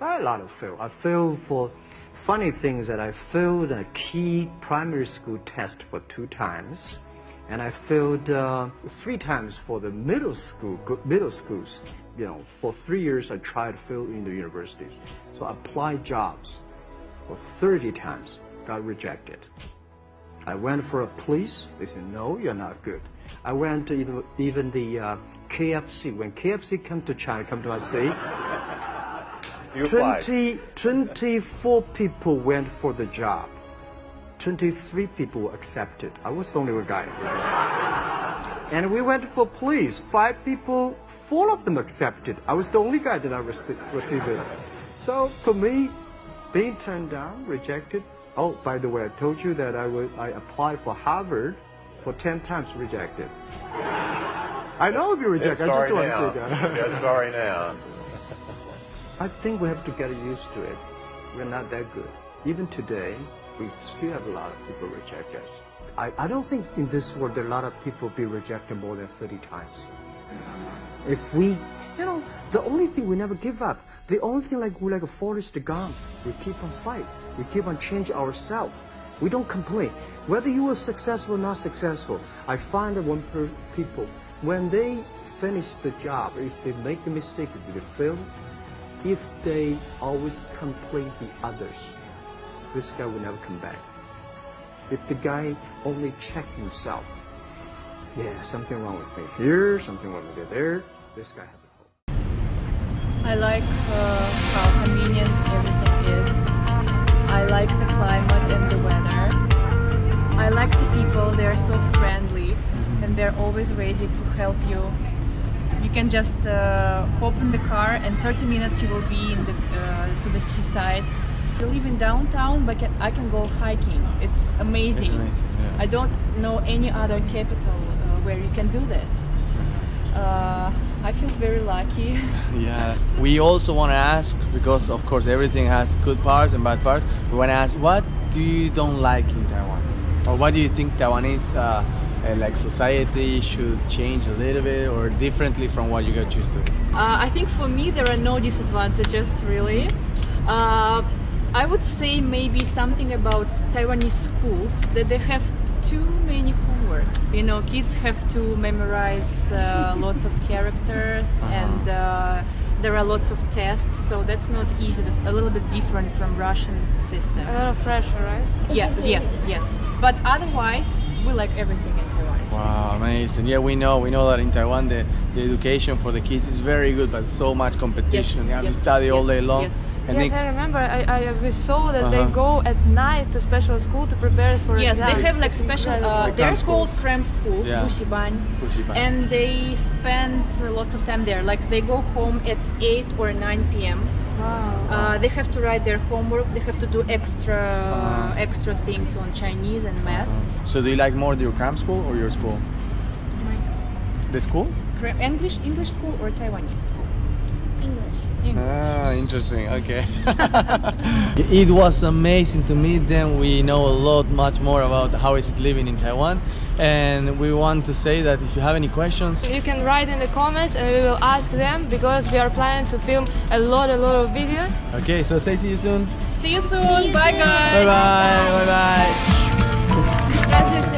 I had a lot of fail. I failed for funny things that I failed a key primary school test for 2 times, and I failed 3 times for the middle schools. You know, for 3 years I tried to fail in the universities. So I applied jobs for 30 times, got rejected. I went for a police. They said, no, you're not good. I went to even the KFC. When KFC come to China, come to my city, 24 people went for the job. 23 people were accepted. I was the only one guy. And we went for police. 5 people, 4 of them accepted. I was the only guy that I received it. So for me, being turned down, rejected. Oh, by the way, I told you that I applied for Harvard for 10 times, rejected. I know I'll be rejected. I just don't want to say that. Yeah, sorry now. I think we have to get used to it. We're not that good. Even today, we still have a lot of people reject us. I don't think in this world there are a lot of people be rejected more than 30 times. If we, you know, the only thing we never give up, the only thing we're like a Forrest Gump, we keep on fight. We keep on changing ourselves. We don't complain. Whether you are successful or not successful, I find that people, when they finish the job, if they make a mistake, if they fail, if they always complain the others, this guy will never come back. If the guy only check himself, yeah, something wrong with me here, something wrong with me there, this guy has a hope. I like how convenient everything is. I like the climate and the weather. I like the people, they are so friendly and they're always ready to help you. You can just hop in the car and 30 minutes you will be in to the seaside. I live in downtown, but I can go hiking. It's amazing. Yeah. I don't know any other capital where you can do this. I feel very lucky. Yeah. We also want to ask, because of course everything has good parts and bad parts, we want to ask, what do you don't like in Taiwan? Or what do you think Taiwanese like society should change a little bit or differently from what you got used to? I think for me there are no disadvantages really. I would say maybe something about Taiwanese schools, that they have too many homeworks. You know, kids have to memorize lots of characters and there are lots of tests, so that's not easy. That's a little bit different from Russian system. A lot of pressure, right? Yeah, yes. But otherwise, we like everything in Taiwan. Wow, amazing. Yeah, we know that in Taiwan the education for the kids is very good, but so much competition. You have to study all day long. Yes. And yes, I remember. We saw that they go at night to special school to prepare for exams. Yes, they have like special. They're called cram schools, yeah. Bushiban, and they spend lots of time there. Like they go home at 8 or 9 p.m. Wow. They have to write their homework. They have to do extra things on Chinese and math. So do you like more your cram school or your school? My school. The school? English school or Taiwanese school? English. Ah, interesting. Okay. It was amazing to meet them. We know a much more about how is it living in Taiwan, and we want to say that if you have any questions, You can write in the comments and we will ask them, because we are planning to film a lot of videos. okay. So say see you soon. See you soon. Bye, guys. Bye bye. Bye bye. That's it.